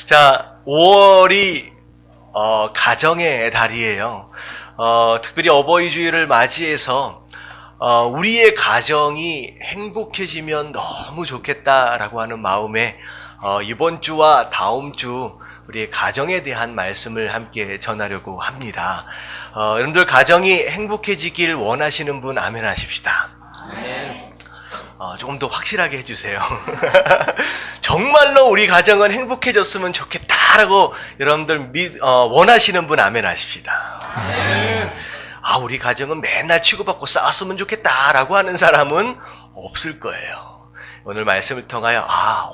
자, 5월이 가정의 달이에요. 특별히 어버이 주일을 맞이해서 우리의 가정이 행복해지면 너무 좋겠다라고 하는 마음에 이번 주와 다음 주 우리의 가정에 대한 말씀을 함께 전하려고 합니다. 여러분들 가정이 행복해지길 원하시는 분 아멘 하십시다. 아멘. 조금 더 확실하게 해주세요. 정말로 우리 가정은 행복해졌으면 좋겠다라고 여러분들 원하시는 분 아멘 하십시다. 아멘. 우리 가정은 맨날 치고받고 싸웠으면 좋겠다라고 하는 사람은 없을 거예요. 오늘 말씀을 통하여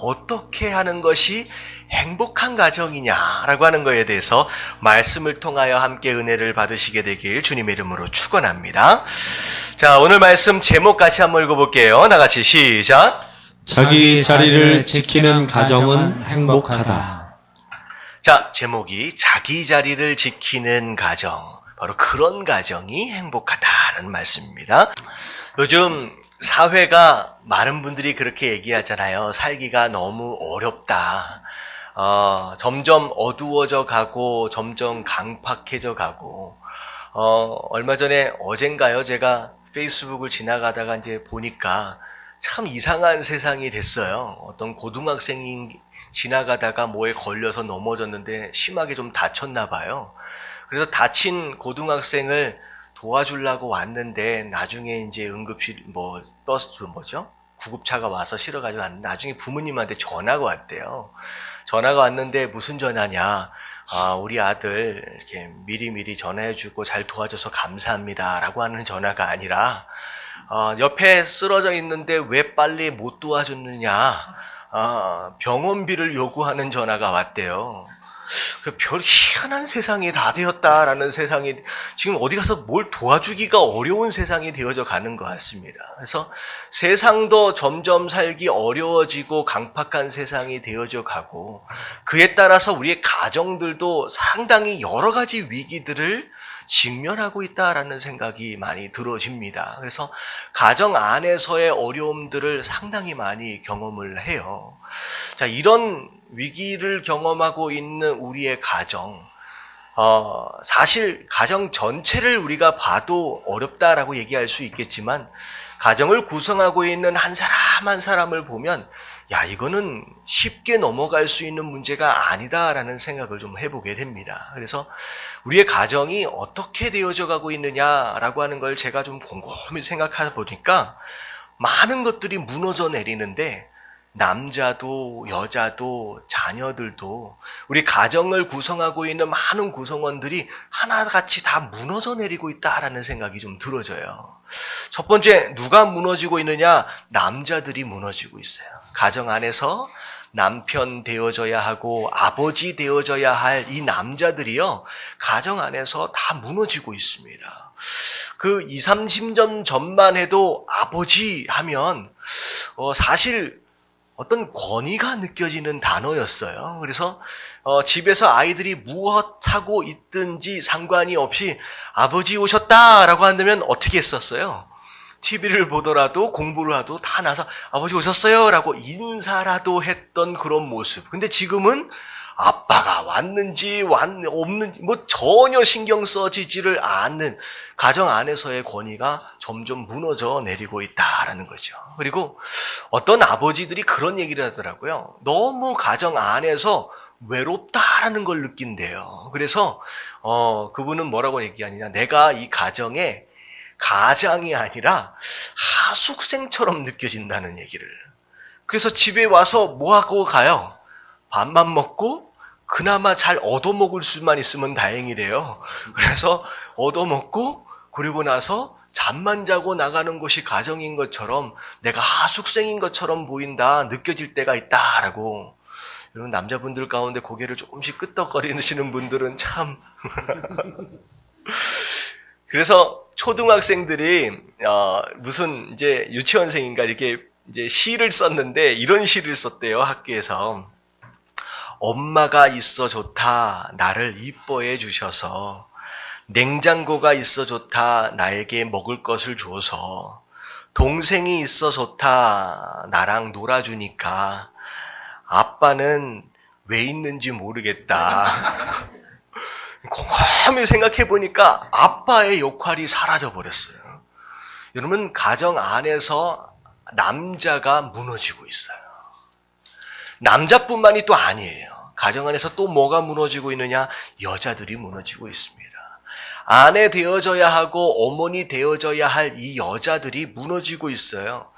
어떻게 하는 것이 행복한 가정이냐라고 하는 것에 대해서 말씀을 통하여 함께 은혜를 받으시게 되길 주님의 이름으로 축원합니다. 자, 오늘 말씀 제목 같이 한번 읽어볼게요. 나같이 시작. 자기 자리를 지키는 가정은 행복하다. 자, 제목이 자기 자리를 지키는 가정. 바로 그런 가정이 행복하다는 말씀입니다. 요즘 사회가 많은 분들이 그렇게 얘기하잖아요. 살기가 너무 어렵다. 점점 어두워져 가고 점점 강팍해져 가고 얼마 전에 어젠가요? 제가 페이스북을 지나가다가 이제 보니까 참 이상한 세상이 됐어요. 어떤 고등학생이 지나가다가 뭐에 걸려서 넘어졌는데 심하게 좀 다쳤나 봐요. 그래서 다친 고등학생을 도와주려고 왔는데 나중에 이제 응급실 구급차가 와서 실어가지고 왔는데 나중에 부모님한테 전화가 왔대요. 전화가 왔는데 무슨 전화냐? 우리 아들 이렇게 미리미리 전화해주고 잘 도와줘서 감사합니다라고 하는 전화가 아니라 옆에 쓰러져 있는데 왜 빨리 못 도와줬느냐? 병원비를 요구하는 전화가 왔대요. 별 희한한 세상이 다 되었다라는 세상이 지금 어디 가서 뭘 도와주기가 어려운 세상이 되어져 가는 것 같습니다. 그래서 세상도 점점 살기 어려워지고 강팍한 세상이 되어져 가고 그에 따라서 우리의 가정들도 상당히 여러 가지 위기들을 직면하고 있다라는 생각이 많이 들어집니다. 그래서 가정 안에서의 어려움들을 상당히 많이 경험을 해요. 자, 이런 위기를 경험하고 있는 우리의 가정, 사실 가정 전체를 우리가 봐도 어렵다라고 얘기할 수 있겠지만 가정을 구성하고 있는 한 사람 한 사람을 보면 이거는 쉽게 넘어갈 수 있는 문제가 아니다라는 생각을 좀 해보게 됩니다. 그래서 우리의 가정이 어떻게 되어져 가고 있느냐라고 하는 걸 제가 좀 곰곰이 생각하다 보니까 많은 것들이 무너져 내리는데 남자도 여자도 자녀들도 우리 가정을 구성하고 있는 많은 구성원들이 하나같이 다 무너져 내리고 있다라는 생각이 좀 들어져요. 첫 번째, 누가 무너지고 있느냐? 남자들이 무너지고 있어요. 가정 안에서 남편 되어져야 하고 아버지 되어져야 할 이 남자들이요, 가정 안에서 다 무너지고 있습니다. 그 20, 30년 전만 해도 아버지 하면 사실 어떤 권위가 느껴지는 단어였어요. 그래서 집에서 아이들이 무엇하고 있든지 상관이 없이 아버지 오셨다라고 한다면 어떻게 했었어요? TV를 보더라도 공부를 하도 다 나서 아버지 오셨어요 라고 인사라도 했던 그런 모습. 근데 지금은 아빠가 왔는지 없는지 전혀 신경 써지지를 않는 가정 안에서의 권위가 점점 무너져 내리고 있다라는 거죠. 그리고 어떤 아버지들이 그런 얘기를 하더라고요. 너무 가정 안에서 외롭다라는 걸 느낀대요. 그래서 그분은 뭐라고 얘기하느냐? 내가 이 가정에 가장이 아니라 하숙생처럼 느껴진다는 얘기를. 그래서 집에 와서 뭐 하고 가요? 밥만 먹고 그나마 잘 얻어먹을 수만 있으면 다행이래요. 그래서 얻어먹고 그리고 나서 잠만 자고 나가는 것이 가정인 것처럼 내가 하숙생인 것처럼 보인다, 느껴질 때가 있다라고. 여러분, 남자분들 가운데 고개를 조금씩 끄덕거리시는 분들은 참 그래서 초등학생들이 무슨 이제 유치원생인가 이렇게 이제 시를 썼는데 이런 시를 썼대요. 학교에서. 엄마가 있어 좋다 나를 이뻐해 주셔서, 냉장고가 있어 좋다 나에게 먹을 것을 줘서, 동생이 있어 좋다 나랑 놀아주니까, 아빠는 왜 있는지 모르겠다. 곰곰이 생각해 보니까 아빠의 역할이 사라져 버렸어요. 여러분, 가정 안에서 남자가 무너지고 있어요. 남자뿐만이 또 아니에요. 가정 안에서 또 뭐가 무너지고 있느냐? 여자들이 무너지고 있습니다. 아내 되어져야 하고 어머니 되어져야 할 이 여자들이 무너지고 있어요.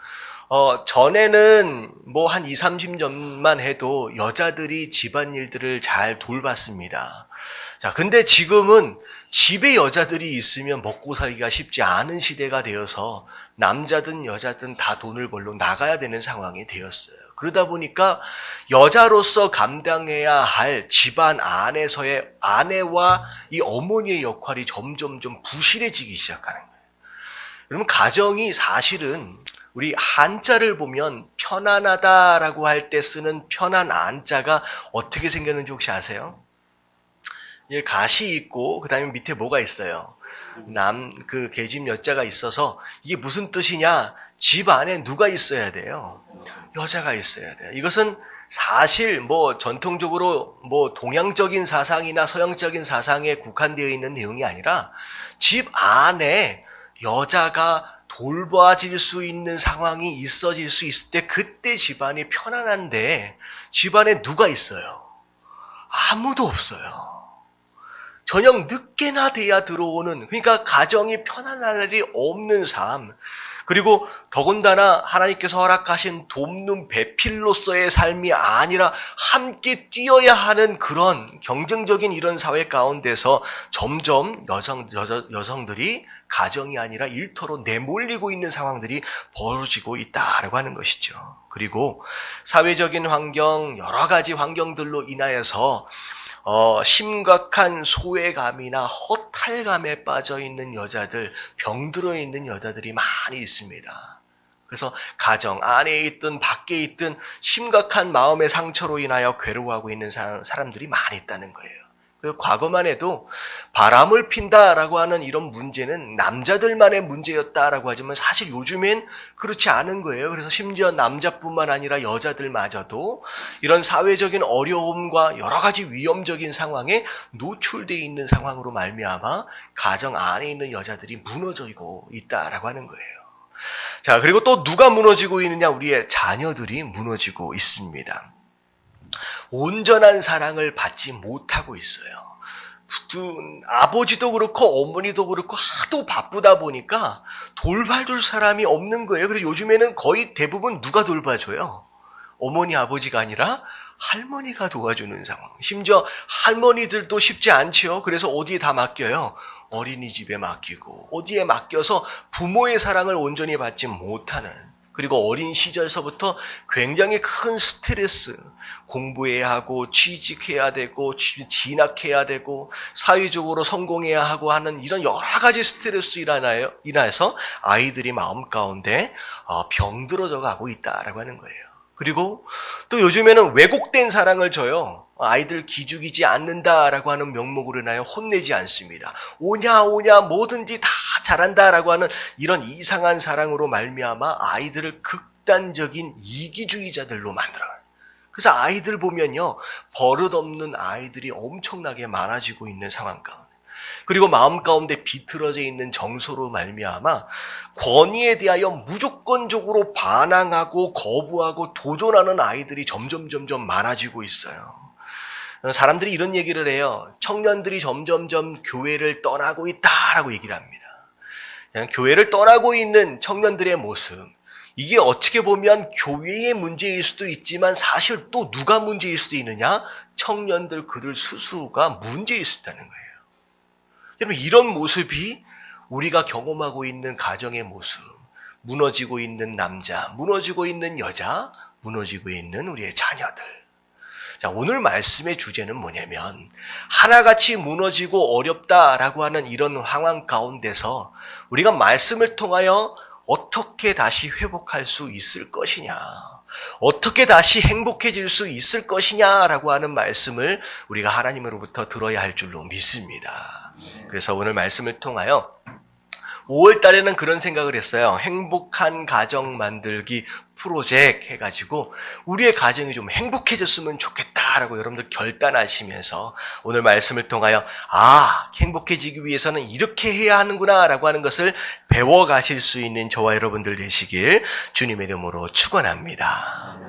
전에는 뭐 한 20, 30년만 해도 여자들이 집안일들을 잘 돌봤습니다. 자, 근데 지금은 집에 여자들이 있으면 먹고 살기가 쉽지 않은 시대가 되어서 남자든 여자든 다 돈을 벌러 나가야 되는 상황이 되었어요. 그러다 보니까 여자로서 감당해야 할 집안 안에서의 아내와 이 어머니의 역할이 점점 좀 부실해지기 시작하는 거예요. 여러분, 가정이 사실은 우리 한자를 보면 편안하다라고 할 때 쓰는 편한 안자가 어떻게 생겼는지 혹시 아세요? 예, 가시 있고 그 다음에 밑에 뭐가 있어요? 그 계집 여자가 있어서 이게 무슨 뜻이냐? 집 안에 누가 있어야 돼요? 여자가 있어야 돼요. 이것은 사실 뭐 전통적으로 뭐 동양적인 사상이나 서양적인 사상에 국한되어 있는 내용이 아니라 집 안에 여자가 돌봐질 수 있는 상황이 있어질 수 있을 때 그때 집안이 편안한데 집안에 누가 있어요? 아무도 없어요. 저녁 늦게나 돼야 들어오는, 그러니까 가정이 편안할 날이 없는 삶. 그리고 더군다나 하나님께서 허락하신 돕는 배필로서의 삶이 아니라 함께 뛰어야 하는 그런 경쟁적인 이런 사회 가운데서 점점 여성들이 가정이 아니라 일터로 내몰리고 있는 상황들이 벌어지고 있다라고 하는 것이죠. 그리고 사회적인 환경, 여러 가지 환경들로 인하여서 심각한 소외감이나 허탈감에 빠져 있는 여자들, 병들어 있는 여자들이 많이 있습니다. 그래서 가정 안에 있든 밖에 있든 심각한 마음의 상처로 인하여 괴로워하고 있는 사람들이 많이 있다는 거예요. 그리고 과거만 해도 바람을 핀다라고 하는 이런 문제는 남자들만의 문제였다라고 하지만 사실 요즘엔 그렇지 않은 거예요. 그래서 심지어 남자뿐만 아니라 여자들마저도 이런 사회적인 어려움과 여러 가지 위험적인 상황에 노출되어 있는 상황으로 말미암아 가정 안에 있는 여자들이 무너지고 있다라고 하는 거예요. 자, 그리고 또 누가 무너지고 있느냐? 우리의 자녀들이 무너지고 있습니다. 온전한 사랑을 받지 못하고 있어요. 아버지도 그렇고 어머니도 그렇고 하도 바쁘다 보니까 돌봐줄 사람이 없는 거예요. 그래서 요즘에는 거의 대부분 누가 돌봐줘요? 어머니, 아버지가 아니라 할머니가 도와주는 상황. 심지어 할머니들도 쉽지 않지요. 그래서 어디에 다 맡겨요? 어린이집에 맡기고 어디에 맡겨서 부모의 사랑을 온전히 받지 못하는, 그리고 어린 시절서부터 굉장히 큰 스트레스, 공부해야 하고 취직해야 되고 진학해야 되고 사회적으로 성공해야 하고 하는 이런 여러 가지 스트레스 인하여서 아이들이 마음 가운데 병들어져 가고 있다라고 하는 거예요. 그리고 또 요즘에는 왜곡된 사랑을 줘요. 아이들 기죽이지 않는다라고 하는 명목으로 인하여 혼내지 않습니다. 오냐 뭐든지 다 잘한다라고 하는 이런 이상한 사랑으로 말미암아 아이들을 극단적인 이기주의자들로 만들어요. 그래서 아이들 보면요, 버릇없는 아이들이 엄청나게 많아지고 있는 상황 가운데, 그리고 마음 가운데 비틀어져 있는 정서로 말미암아 권위에 대하여 무조건적으로 반항하고 거부하고 도전하는 아이들이 점점 많아지고 있어요. 사람들이 이런 얘기를 해요. 청년들이 점점점 교회를 떠나고 있다라고 얘기를 합니다. 그냥 교회를 떠나고 있는 청년들의 모습, 이게 어떻게 보면 교회의 문제일 수도 있지만 사실 또 누가 문제일 수도 있느냐? 청년들 그들 스스로가 문제일 수 있다는 거예요. 여러분, 이런 모습이 우리가 경험하고 있는 가정의 모습, 무너지고 있는 남자, 무너지고 있는 여자, 무너지고 있는 우리의 자녀들. 자, 오늘 말씀의 주제는 뭐냐면 하나같이 무너지고 어렵다라고 하는 이런 상황 가운데서 우리가 말씀을 통하여 어떻게 다시 회복할 수 있을 것이냐, 어떻게 다시 행복해질 수 있을 것이냐라고 하는 말씀을 우리가 하나님으로부터 들어야 할 줄로 믿습니다. 그래서 오늘 말씀을 통하여 5월 달에는 그런 생각을 했어요. 행복한 가정 만들기 프로젝트 해가지고 우리의 가정이 좀 행복해졌으면 좋겠다라고 여러분들 결단하시면서 오늘 말씀을 통하여 행복해지기 위해서는 이렇게 해야 하는구나 라고 하는 것을 배워가실 수 있는 저와 여러분들 되시길 주님의 이름으로 축원합니다.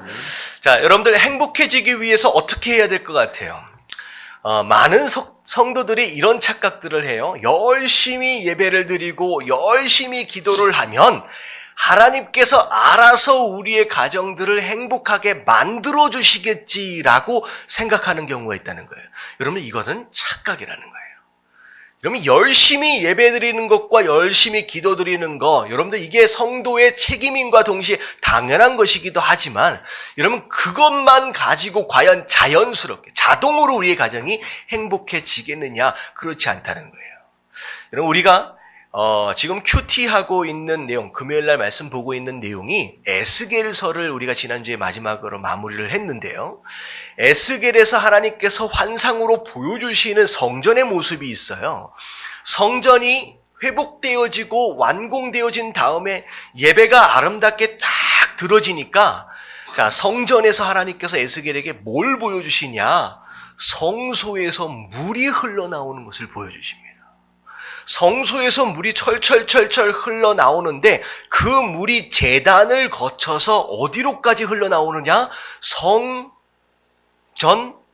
자, 여러분들 행복해지기 위해서 어떻게 해야 될 것 같아요? 많은 성도들이 이런 착각들을 해요. 열심히 예배를 드리고 열심히 기도를 하면 하나님께서 알아서 우리의 가정들을 행복하게 만들어 주시겠지라고 생각하는 경우가 있다는 거예요. 여러분, 이거는 착각이라는 거예요. 여러분, 열심히 예배드리는 것과 열심히 기도드리는 것, 여러분들 이게 성도의 책임임과 동시에 당연한 것이기도 하지만 여러분, 그것만 가지고 과연 자연스럽게 자동으로 우리의 가정이 행복해지겠느냐? 그렇지 않다는 거예요. 여러분, 우리가 지금 큐티하고 있는 내용, 금요일날 말씀 보고 있는 내용이 에스겔서를 우리가 지난주에 마지막으로 마무리를 했는데요. 에스겔에서 하나님께서 환상으로 보여주시는 성전의 모습이 있어요. 성전이 회복되어지고 완공되어진 다음에 예배가 아름답게 딱 들어지니까 자, 성전에서 하나님께서 에스겔에게 뭘 보여주시냐? 성소에서 물이 흘러나오는 것을 보여주십니다. 성소에서 물이 철철철철 흘러나오는데 그 물이 제단을 거쳐서 어디로까지 흘러나오느냐? 성전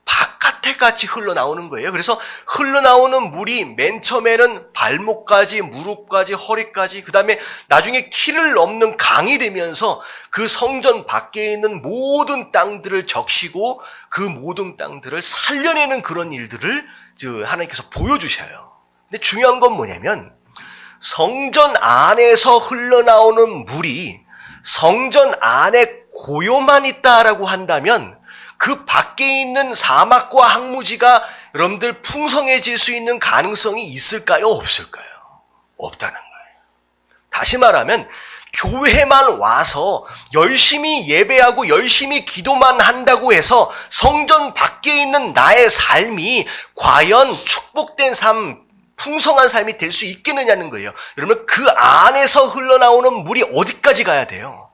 바깥에까지 흘러나오는 거예요. 그래서 흘러나오는 물이 맨 처음에는 발목까지, 무릎까지, 허리까지, 그 다음에 나중에 키를 넘는 강이 되면서 그 성전 밖에 있는 모든 땅들을 적시고 그 모든 땅들을 살려내는 그런 일들을 하나님께서 보여주셔요. 근데 중요한 건 뭐냐면 성전 안에서 흘러나오는 물이 성전 안에 고요만 있다라고 한다면 그 밖에 있는 사막과 항무지가 여러분들 풍성해질 수 있는 가능성이 있을까요? 없을까요? 없다는 거예요. 다시 말하면 교회만 와서 열심히 예배하고 열심히 기도만 한다고 해서 성전 밖에 있는 나의 삶이 과연 축복된 삶, 풍성한 삶이 될 수 있겠느냐는 거예요. 여러분, 그 안에서 흘러나오는 물이 어디까지 가야 돼요?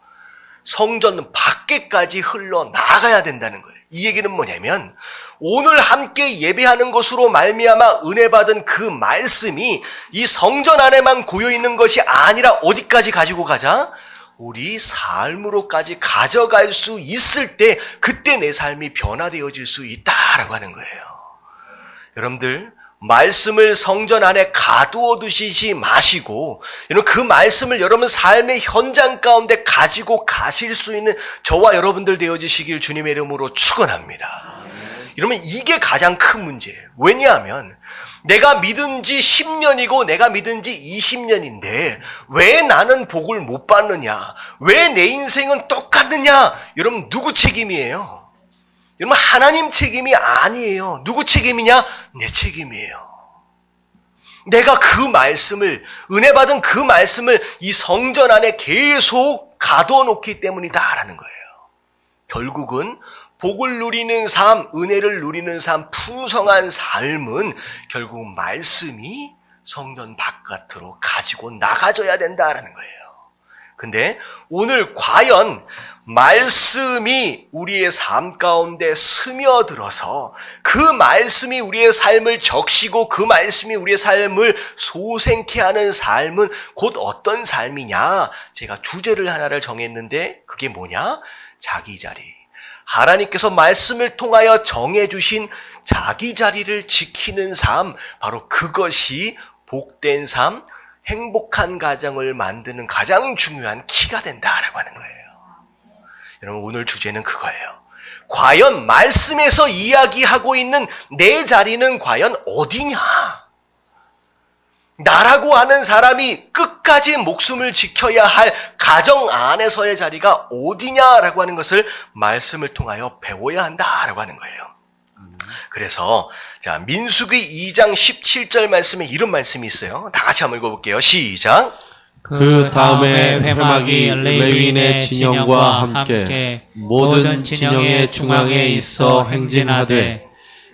성전 밖에까지 흘러나가야 된다는 거예요. 이 얘기는 뭐냐면 오늘 함께 예배하는 것으로 말미암아 은혜 받은 그 말씀이 이 성전 안에만 고여 있는 것이 아니라 어디까지 가지고 가자? 우리 삶으로까지 가져갈 수 있을 때 그때 내 삶이 변화되어질 수 있다라고 하는 거예요. 여러분들, 말씀을 성전 안에 가두어 두시지 마시고 여러분, 그 말씀을 여러분 삶의 현장 가운데 가지고 가실 수 있는 저와 여러분들 되어지시길 주님의 이름으로 축원합니다. 여러분, 이게 가장 큰 문제예요. 왜냐하면 내가 믿은 지 10년이고 내가 믿은 지 20년인데 왜 나는 복을 못 받느냐? 왜 내 인생은 똑같느냐? 여러분, 누구 책임이에요? 여러분, 하나님 책임이 아니에요. 누구 책임이냐? 내 책임이에요. 내가 그 말씀을, 은혜 받은 그 말씀을 이 성전 안에 계속 가둬 놓기 때문이다라는 거예요. 결국은 복을 누리는 삶, 은혜를 누리는 삶, 풍성한 삶은 결국 말씀이 성전 바깥으로 가지고 나가져야 된다라는 거예요. 근데 오늘 과연 말씀이 우리의 삶 가운데 스며들어서 그 말씀이 우리의 삶을 적시고 그 말씀이 우리의 삶을 소생케 하는 삶은 곧 어떤 삶이냐? 제가 주제를 하나를 정했는데 그게 뭐냐? 자기 자리. 하나님께서 말씀을 통하여 정해주신 자기 자리를 지키는 삶, 바로 그것이 복된 삶, 행복한 가정을 만드는 가장 중요한 키가 된다라고 하는 거예요. 여러분, 오늘 주제는 그거예요. 과연 말씀에서 이야기하고 있는 내 자리는 과연 어디냐? 나라고 하는 사람이 끝까지 목숨을 지켜야 할 가정 안에서의 자리가 어디냐라고 하는 것을 말씀을 통하여 배워야 한다라고 하는 거예요. 그래서 자, 민수기 2장 17절 말씀에 이런 말씀이 있어요. 다 같이 한번 읽어볼게요. 시작. 그 다음에 회막이 레위인의 진영과 함께 모든 진영의 중앙에 있어 행진하되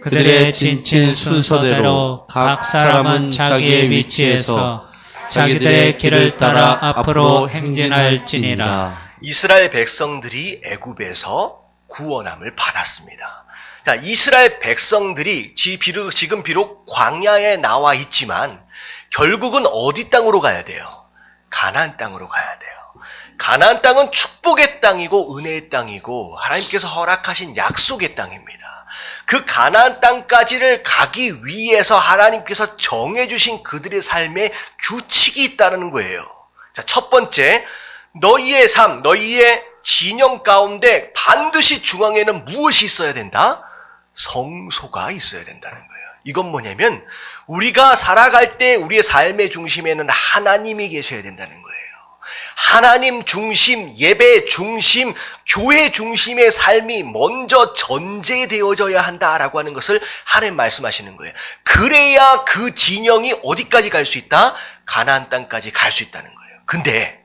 그들의 진친 순서대로 각 사람은 자기의 위치에서 자기들의 길을 따라 앞으로 행진할지니라. 이스라엘 백성들이 애굽에서 구원함을 받았습니다. 자, 이스라엘 백성들이 지금 비록 광야에 나와 있지만 결국은 어디 땅으로 가야 돼요? 가나안 땅으로 가야 돼요. 가나안 땅은 축복의 땅이고 은혜의 땅이고 하나님께서 허락하신 약속의 땅입니다. 그 가나안 땅까지를 가기 위해서 하나님께서 정해주신 그들의 삶에 규칙이 있다는 거예요. 자, 첫 번째, 너희의 삶, 너희의 진영 가운데 반드시 중앙에는 무엇이 있어야 된다? 성소가 있어야 된다는 거예요. 이건 뭐냐면 우리가 살아갈 때 우리의 삶의 중심에는 하나님이 계셔야 된다는 거예요. 하나님 중심, 예배 중심, 교회 중심의 삶이 먼저 전제되어져야 한다라고 하는 것을 하나님 말씀하시는 거예요. 그래야 그 진영이 어디까지 갈 수 있다? 가나안 땅까지 갈 수 있다는 거예요. 근데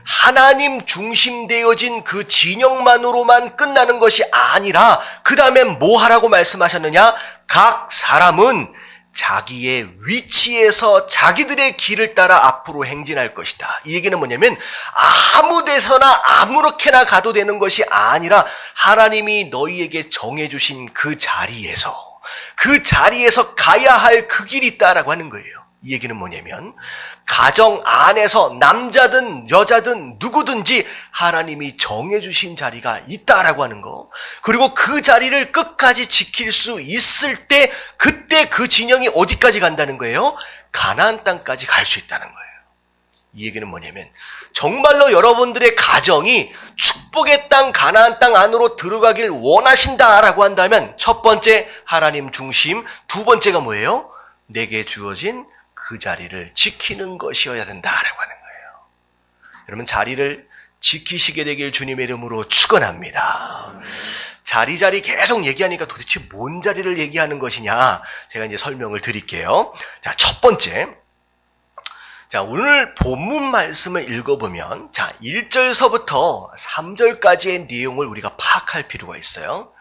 하나님 중심되어진 그 진영만으로만 끝나는 것이 아니라 그 다음에 뭐 하라고 말씀하셨느냐? 각 사람은 자기의 위치에서 자기들의 길을 따라 앞으로 행진할 것이다. 이 얘기는 뭐냐면 아무 데서나 아무렇게나 가도 되는 것이 아니라 하나님이 너희에게 정해주신 그 자리에서 가야 할 그 길이 있다라고 하는 거예요. 이 얘기는 뭐냐면 가정 안에서 남자든 여자든 누구든지 하나님이 정해주신 자리가 있다라고 하는 거, 그리고 그 자리를 끝까지 지킬 수 있을 때 그때 그 진영이 어디까지 간다는 거예요? 가나안 땅까지 갈 수 있다는 거예요. 이 얘기는 뭐냐면 정말로 여러분들의 가정이 축복의 땅 가나안 땅 안으로 들어가길 원하신다라고 한다면 첫 번째 하나님 중심, 두 번째가 뭐예요? 내게 주어진 그 자리를 지키는 것이어야 된다라고 하는 거예요. 여러분, 자리를 지키시게 되길 주님의 이름으로 축원합니다. 자리 계속 얘기하니까 도대체 뭔 자리를 얘기하는 것이냐? 제가 이제 설명을 드릴게요. 자, 첫 번째. 자, 오늘 본문 말씀을 읽어보면, 자, 1절서부터 3절까지의 내용을 우리가 파악할 필요가 있어요.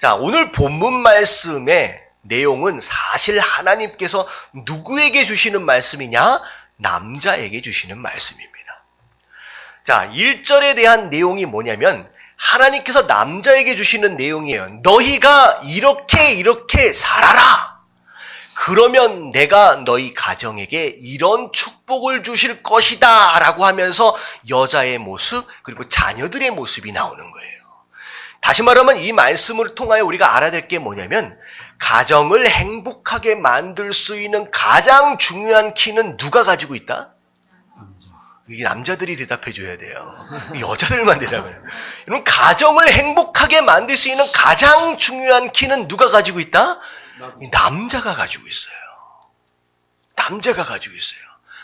자, 오늘 본문 말씀의 내용은 사실 하나님께서 누구에게 주시는 말씀이냐? 남자에게 주시는 말씀입니다. 자, 1절에 대한 내용이 뭐냐면 하나님께서 남자에게 주시는 내용이에요. 너희가 이렇게 살아라. 그러면 내가 너희 가정에게 이런 축복을 주실 것이다 라고 하면서 여자의 모습 그리고 자녀들의 모습이 나오는 거예요. 다시 말하면 이 말씀을 통하여 우리가 알아야 될 게 뭐냐면 가정을 행복하게 만들 수 있는 가장 중요한 키는 누가 가지고 있다? 이게 남자들이 대답해 줘야 돼요. 여자들만 대답해요. 여러분, 가정을 행복하게 만들 수 있는 가장 중요한 키는 누가 가지고 있다? 남자가 가지고 있어요. 남자가 가지고 있어요.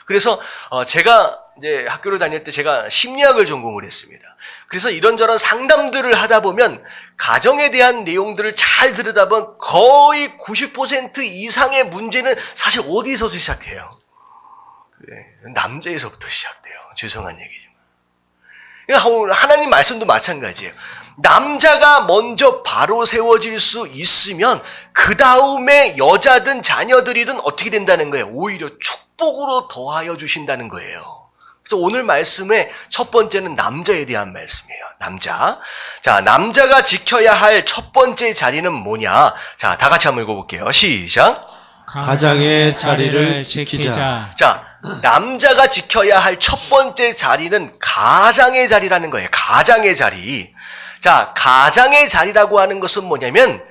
그래서 제가 이제 학교를 다닐 때 제가 심리학을 전공을 했습니다. 그래서 이런저런 상담들을 하다 보면 가정에 대한 내용들을 잘 들여다보면 거의 90% 이상의 문제는 사실 어디서 시작해요? 남자에서부터 시작돼요. 죄송한 얘기지만. 하나님 말씀도 마찬가지예요. 남자가 먼저 바로 세워질 수 있으면 그 다음에 여자든 자녀들이든 어떻게 된다는 거예요? 오히려 축복으로 더하여 주신다는 거예요. 그래서 오늘 말씀의 첫 번째는 남자에 대한 말씀이에요. 남자. 자, 남자가 지켜야 할 첫 번째 자리는 뭐냐? 자, 다 같이 한번 읽어볼게요. 시작. 가장의 자리를 지키자. 자, 남자가 지켜야 할 첫 번째 자리는 가장의 자리라는 거예요. 가장의 자리. 자, 가장의 자리라고 하는 것은 뭐냐면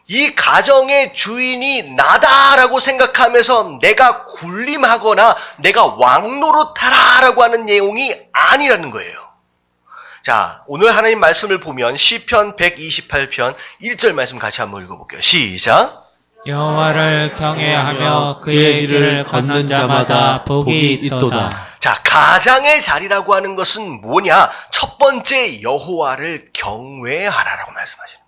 이 가정의 주인이 나다라고 생각하면서 내가 군림하거나 내가 왕노릇하라라고 하는 내용이 아니라는 거예요. 자, 오늘 하나님 말씀을 보면 시편 128편 1절 말씀 같이 한번 읽어볼게요. 시작. 여호와를 경외하며 그의 길을 걷는 자마다 복이 있도다. 자, 가장의 자리라고 하는 것은 뭐냐? 첫 번째 여호와를 경외하라라고 말씀하시는 거예요.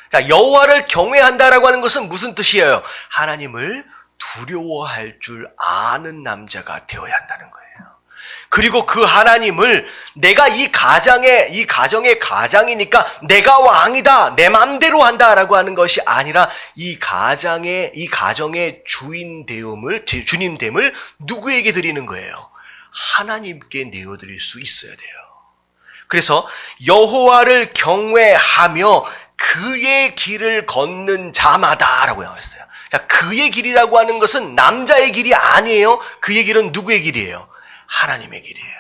자, 여호와를 경외한다라고 하는 것은 무슨 뜻이에요? 하나님을 두려워할 줄 아는 남자가 되어야 한다는 거예요. 그리고 그 하나님을 내가 이 가정의 가장이니까 내가 왕이다, 내 맘대로 한다라고 하는 것이 아니라 이 가정의 주님됨을 누구에게 드리는 거예요? 하나님께 내어드릴 수 있어야 돼요. 그래서 여호와를 경외하며 그의 길을 걷는 자마다라고 나왔어요. 자, 그의 길이라고 하는 것은 남자의 길이 아니에요. 그의 길은 누구의 길이에요? 하나님의 길이에요.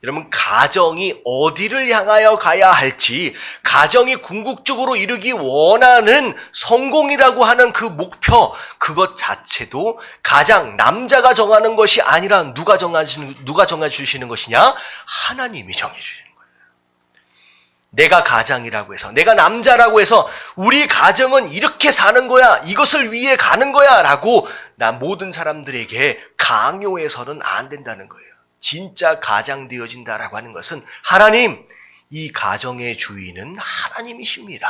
여러분, 가정이 어디를 향하여 가야 할지, 가정이 궁극적으로 이루기 원하는 성공이라고 하는 그 목표, 그것 자체도 가장 남자가 정하는 것이 아니라 누가 정해주시는 것이냐? 하나님이 정해주시는 거예요. 내가 가장이라고 해서, 내가 남자라고 해서 우리 가정은 이렇게 사는 거야, 이것을 위해 가는 거야 라고 모든 사람들에게 강요해서는 안 된다는 거예요. 진짜 가장 되어진다라고 하는 것은 하나님, 이 가정의 주인은 하나님이십니다.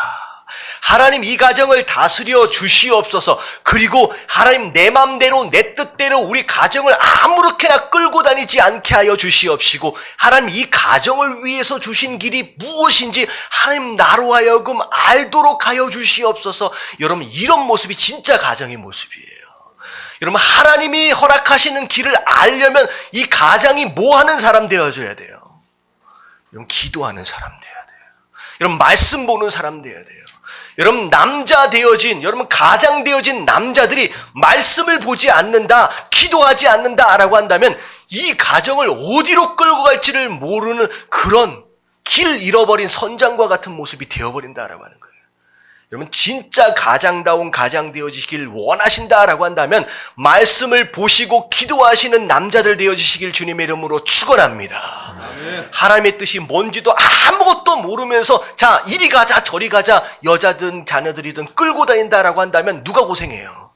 하나님, 이 가정을 다스려 주시옵소서. 그리고 하나님, 내 맘대로 내 뜻대로 우리 가정을 아무렇게나 끌고 다니지 않게 하여 주시옵시고, 하나님, 이 가정을 위해서 주신 길이 무엇인지 하나님 나로 하여금 알도록 하여 주시옵소서. 여러분, 이런 모습이 진짜 가정의 모습이에요. 여러분, 하나님이 허락하시는 길을 알려면 이 가장이 뭐 하는 사람 되어줘야 돼요? 여러분, 기도하는 사람 돼야 돼요. 여러분, 말씀 보는 사람 돼야 돼요. 여러분, 여러분, 가장 되어진 남자들이 말씀을 보지 않는다, 기도하지 않는다라고 한다면 이 가정을 어디로 끌고 갈지를 모르는 그런 길 잃어버린 선장과 같은 모습이 되어버린다라고 하는 거예요. 여러분, 진짜 가장다운 가장 되어지시길 원하신다라고 한다면 말씀을 보시고 기도하시는 남자들 되어지시길 주님의 이름으로 축원합니다. 하나님의 뜻이 뭔지도 아무것도 모르면서 자, 이리 가자 저리 가자, 여자든 자녀들이든 끌고 다닌다라고 한다면 누가 고생해요?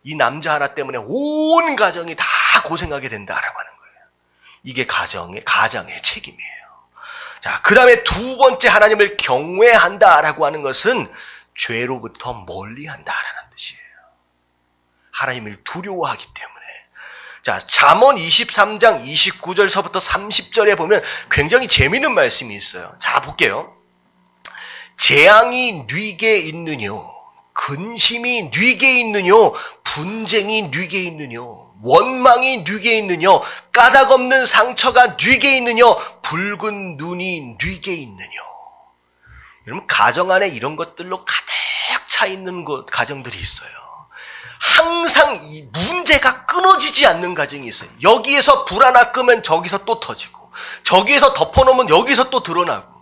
이 남자 하나 때문에 온 가정이 다 고생하게 된다라고 하는 거예요. 이게 가장의 책임이에요. 자, 그 다음에 두 번째, 하나님을 경외한다라고 하는 것은 죄로부터 멀리한다라는 뜻이에요. 하나님을 두려워하기 때문에. 자, 잠언 23장 29절서부터 30절에 보면 굉장히 재미있는 말씀이 있어요. 자, 볼게요. 재앙이 뉘게 있느뇨, 근심이 뉘게 있느뇨, 분쟁이 뉘게 있느뇨, 원망이 뉘게 있느뇨, 까닭 없는 상처가 뉘게 있느뇨, 붉은 눈이 뉘게 있느뇨. 여러분, 가정 안에 이런 것들로 가득 차 있는 가정들이 있어요. 항상 이 문제가 끊어지지 않는 가정이 있어요. 여기에서 불 하나 끄면 저기서 또 터지고, 저기에서 덮어놓으면 여기서 또 드러나고,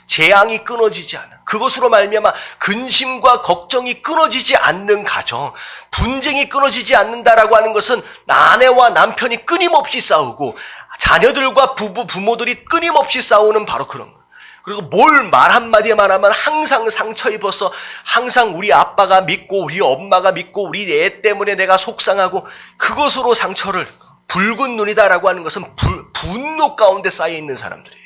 재앙이 끊어지지 않아. 그것으로 말미암아 근심과 걱정이 끊어지지 않는 가정, 분쟁이 끊어지지 않는다라고 하는 것은 아내와 남편이 끊임없이 싸우고 자녀들과 부모들이 끊임없이 싸우는 바로 그런 거예요. 그리고 뭘 말 한마디만 하면 항상 상처 입어서, 항상 우리 아빠가 믿고 우리 엄마가 믿고 우리 애 때문에 내가 속상하고, 그것으로 상처를, 붉은 눈이다라고 하는 것은 분노 가운데 쌓여 있는 사람들이에요.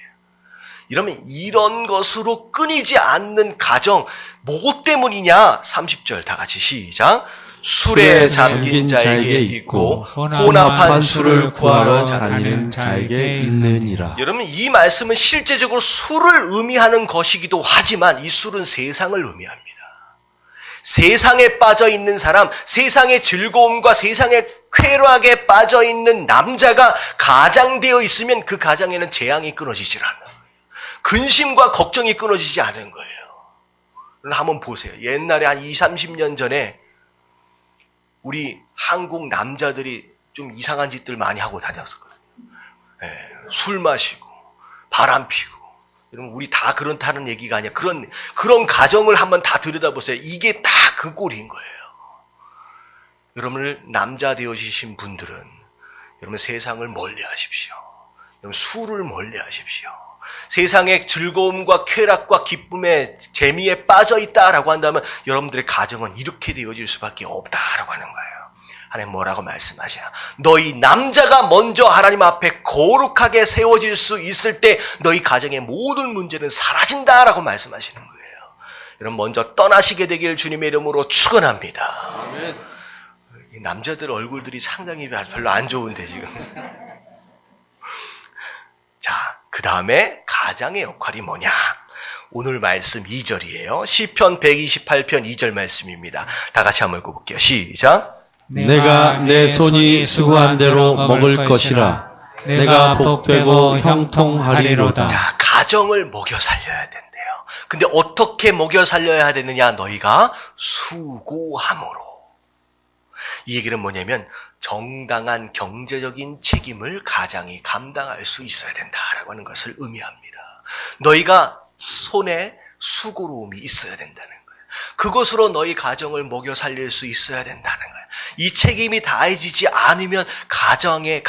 이러면 이런 것으로 끊이지 않는 가정, 뭐 때문이냐? 30절 다 같이 시작. 술에 잠긴 자에게 있고 혼합한 술을 구하러 다니는 자에게 있느니라. 여러분, 이 말씀은 실제적으로 술을 의미하는 것이기도 하지만 이 술은 세상을 의미합니다. 세상에 빠져 있는 사람, 세상의 즐거움과 세상의 쾌락에 빠져 있는 남자가 가장되어 있으면 그 가정에는 재앙이 끊어지질 않는 거예요. 근심과 걱정이 끊어지지 않은 거예요. 한번 보세요. 옛날에 한 20, 30년 전에 우리 한국 남자들이 좀 이상한 짓들 많이 하고 다녔었거든요. 술 마시고 바람 피고. 여러분, 우리 다 그렇다는 얘기가 아니야. 그런 가정을 한번 다 들여다보세요. 이게 다 그 꼴인 거예요. 여러분을 남자 되어지신 분들은 여러분 세상을 멀리 하십시오. 여러분 술을 멀리 하십시오. 세상의 즐거움과 쾌락과 기쁨의 재미에 빠져 있다라고 한다면 여러분들의 가정은 이렇게 되어질 수밖에 없다라고 하는 거예요. 하나님 뭐라고 말씀하시나? 너희 남자가 먼저 하나님 앞에 거룩하게 세워질 수 있을 때 너희 가정의 모든 문제는 사라진다라고 말씀하시는 거예요. 여러분, 먼저 떠나시게 되길 주님의 이름으로 축원합니다. 아멘. 남자들 얼굴들이 상당히 별로 안 좋은데 지금. 자, 그 다음에 가장의 역할이 뭐냐? 오늘 말씀 2절이에요. 시편 128편 2절 말씀입니다. 다 같이 한번 읽어볼게요. 시작. 내가 내 손이 수고한 대로 먹을 것이라. 내가 복되고 형통하리로다. 자, 가정을 먹여 살려야 된대요. 근데 어떻게 먹여 살려야 되느냐? 너희가 수고함으로. 이 얘기는 뭐냐면 정당한 경제적인 책임을 가장이 감당할 수 있어야 된다라고 하는 것을 의미합니다. 너희가 손에 수고로움이 있어야 된다는 거예요. 그것으로 너희 가정을 먹여 살릴 수 있어야 된다는 거예요. 이 책임이 다해지지 않으면 가정의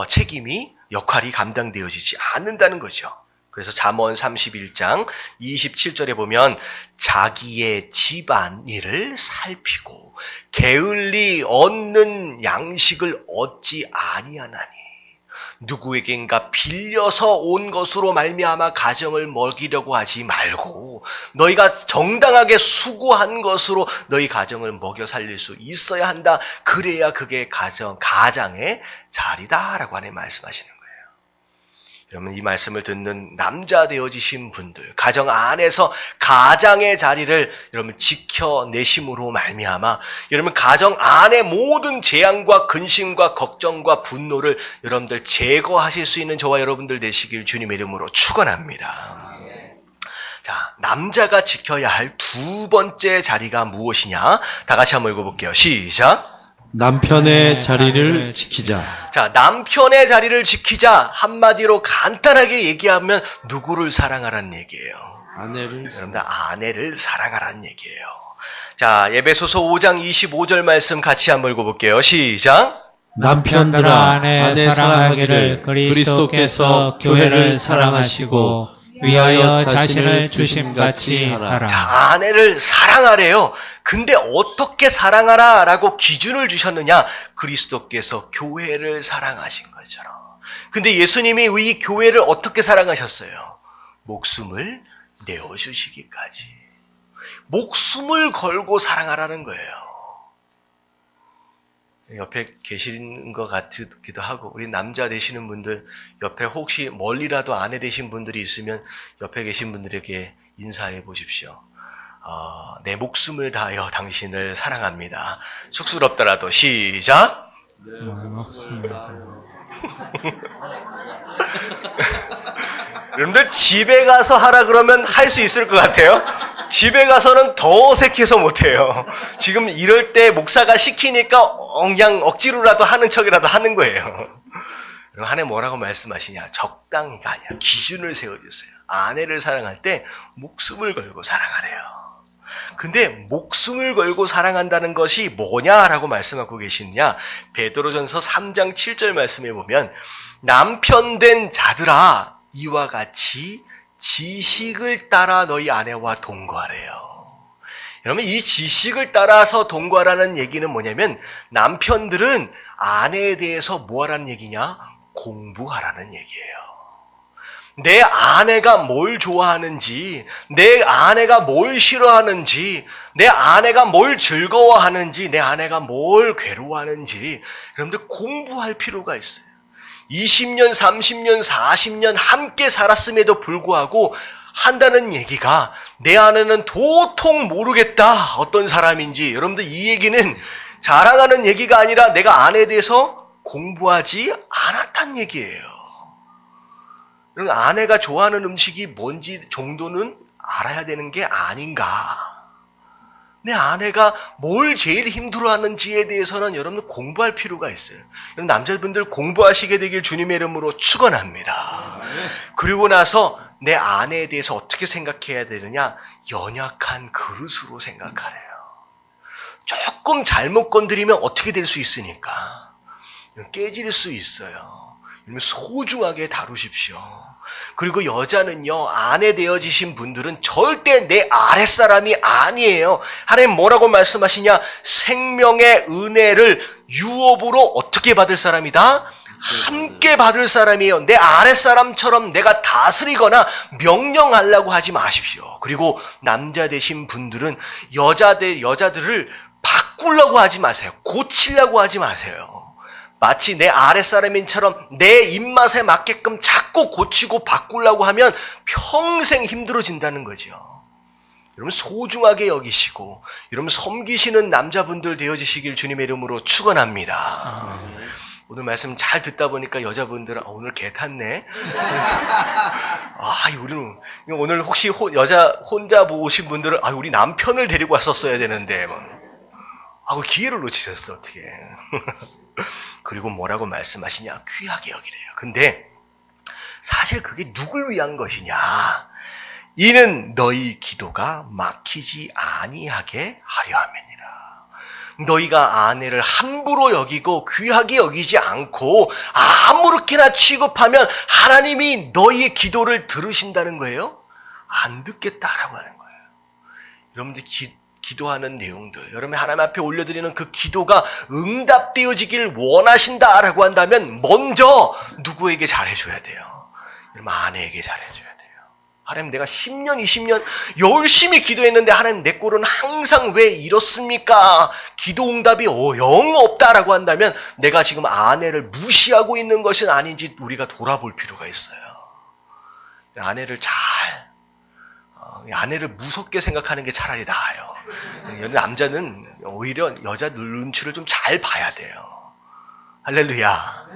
책임이 역할이 감당되어지지 않는다는 거죠. 그래서 잠언 31장 27절에 보면 자기의 집안일을 살피고 게을리 얻는 양식을 얻지 아니하나니 누구에겐가 빌려서 온 것으로 말미암아 가정을 먹이려고 하지 말고 너희가 정당하게 수고한 것으로 너희 가정을 먹여 살릴 수 있어야 한다. 그래야 그게 가장의 자리다라고 하는 말씀하시는 거예요. 여러분, 이 말씀을 듣는 남자 되어지신 분들, 가정 안에서 가장의 자리를 여러분 지켜내심으로 말미암아 여러분 가정 안의 모든 재앙과 근심과 걱정과 분노를 여러분들 제거하실 수 있는 저와 여러분들 되시길 주님의 이름으로 축원합니다. 자, 남자가 지켜야 할 두 번째 자리가 무엇이냐? 다 같이 한번 읽어볼게요. 시작. 남편의 자리를 지키자. 자, 남편의 자리를 지키자. 한마디로 간단하게 얘기하면 누구를 사랑하라는 얘기예요? 여러분들 아내를 사랑하라는 얘기예요. 자, 에베소서 5장 25절 말씀 같이 한번 읽어볼게요. 시작. 남편들아 아내 사랑하기를 그리스도께서 교회를 사랑하시고 위하여 자신을 주심같이 하라. 자, 아내를 사랑하래요. 근데 어떻게 사랑하라 라고 기준을 주셨느냐? 그리스도께서 교회를 사랑하신 것처럼. 근데 예수님이 이 교회를 어떻게 사랑하셨어요? 목숨을 내어주시기까지. 목숨을 걸고 사랑하라는 거예요. 옆에 계신 것 같기도 하고, 우리 남자 되시는 분들, 옆에 혹시 멀리라도 아내 되신 분들이 있으면 옆에 계신 분들에게 인사해 보십시오. 내 목숨을 다하여 당신을 사랑합니다. 쑥스럽더라도 시작. 여러분들 집에 가서 하라 그러면 할 수 있을 것 같아요? 집에 가서는 더 어색해서 못해요. 지금 이럴 때 목사가 시키니까 그냥 억지로라도 하는 척이라도 하는 거예요. 여러분, 아내 뭐라고 말씀하시냐? 적당히가 아니야. 기준을 세워주세요. 아내를 사랑할 때 목숨을 걸고 사랑하래요. 근데 목숨을 걸고 사랑한다는 것이 뭐냐라고 말씀하고 계시느냐? 베드로전서 3장 7절 말씀에 보면 남편 된 자들아 이와 같이 지식을 따라 너희 아내와 동거하래요. 여러분, 이 지식을 따라서 동거하라는 얘기는 뭐냐면 남편들은 아내에 대해서 뭐 하라는 얘기냐? 공부하라는 얘기예요. 내 아내가 뭘 좋아하는지, 내 아내가 뭘 싫어하는지, 내 아내가 뭘 즐거워하는지, 내 아내가 뭘 괴로워하는지 여러분들 공부할 필요가 있어요. 20년, 30년, 40년 함께 살았음에도 불구하고 한다는 얘기가 내 아내는 도통 모르겠다. 어떤 사람인지. 여러분들 이 얘기는 자랑하는 얘기가 아니라 내가 아내에 대해서 공부하지 않았다는 얘기예요. 아내가 좋아하는 음식이 뭔지 정도는 알아야 되는 게 아닌가. 내 아내가 뭘 제일 힘들어하는지에 대해서는 여러분 공부할 필요가 있어요. 여러분 남자분들 공부하시게 되길 주님의 이름으로 축원합니다. 그리고 나서 내 아내에 대해서 어떻게 생각해야 되느냐? 연약한 그릇으로 생각하래요. 조금 잘못 건드리면 어떻게 될 수 있으니까. 깨질 수 있어요. 소중하게 다루십시오. 그리고 여자는요, 아내 되어지신 분들은 절대 내 아랫사람이 아니에요. 하나님 뭐라고 말씀하시냐? 생명의 은혜를 유업으로 어떻게 받을 사람이다? 함께 받을 사람이에요. 내 아랫사람처럼 내가 다스리거나 명령하려고 하지 마십시오. 그리고 남자 되신 분들은 여자들을 바꾸려고 하지 마세요. 고치려고 하지 마세요. 마치 내 아랫사람인처럼 내 입맛에 맞게끔 자꾸 고치고 바꾸려고 하면 평생 힘들어진다는 거죠. 여러분 소중하게 여기시고 여러분 섬기시는 남자분들 되어지시길 주님의 이름으로 축원합니다. 오늘 말씀 잘 듣다 보니까 여자분들은 오늘 개 탔네. 우리는 오늘 혹시 여자 혼자 오신 분들은 우리 남편을 데리고 왔었어야 되는데 기회를 놓치셨어 어떻게. 그리고 뭐라고 말씀하시냐? 귀하게 여기래요. 근데 사실 그게 누굴 위한 것이냐? 이는 너희 기도가 막히지 아니하게 하려 함이니라. 너희가 아내를 함부로 여기고 귀하게 여기지 않고 아무렇게나 취급하면 하나님이 너희의 기도를 들으신다는 거예요? 안 듣겠다라고 하는 거예요. 여러분들 기도하는 내용들, 여러분 하나님 앞에 올려드리는 그 기도가 응답되어지길 원하신다라고 한다면 먼저 누구에게 잘해줘야 돼요? 여러분 아내에게 잘해줘야 돼요. 하나님 내가 10년, 20년 열심히 기도했는데 하나님 내 꼴은 항상 왜 이렇습니까? 기도 응답이 영 없다라고 한다면 내가 지금 아내를 무시하고 있는 것은 아닌지 우리가 돌아볼 필요가 있어요. 아내를 무섭게 생각하는 게 차라리 나아요. 남자는 오히려 여자 눈치를 좀 잘 봐야 돼요. 할렐루야.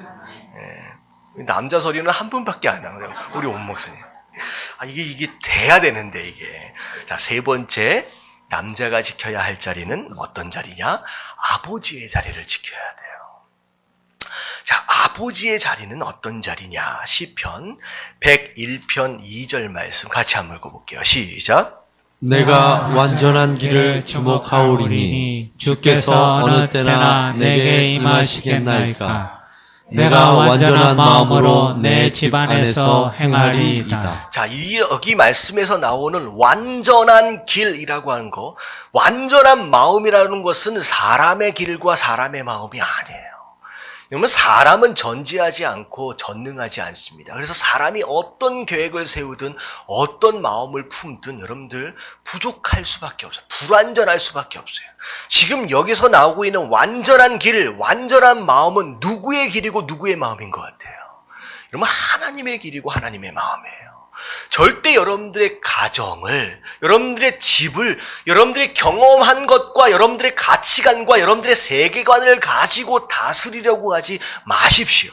남자 소리는 한 분밖에 안 나와요. 우리 온 목사님. 이게 돼야 되는데 이게. 자, 세 번째 남자가 지켜야 할 자리는 어떤 자리냐? 아버지의 자리를 지켜야 돼요. 자, 아버지의 자리는 어떤 자리냐? 시편 101편 2절 말씀 같이 한번 읽어볼게요. 시작. 내가 완전한 길을 주목하오리니 주께서 어느 때나 내게 임하시겠나이까. 내가 완전한 마음으로 내 집 안에서 행하리이다. 자, 여기 말씀에서 나오는 완전한 길이라고 하는 거, 완전한 마음이라는 것은 사람의 길과 사람의 마음이 아니에요. 그러면 사람은 전지하지 않고 전능하지 않습니다. 그래서 사람이 어떤 계획을 세우든 어떤 마음을 품든 여러분들 부족할 수밖에 없어요. 불완전할 수밖에 없어요. 지금 여기서 나오고 있는 완전한 길, 완전한 마음은 누구의 길이고 누구의 마음인 것 같아요? 여러분 하나님의 길이고 하나님의 마음이에요. 절대 여러분들의 가정을, 여러분들의 집을, 여러분들의 경험한 것과 여러분들의 가치관과 여러분들의 세계관을 가지고 다스리려고 하지 마십시오.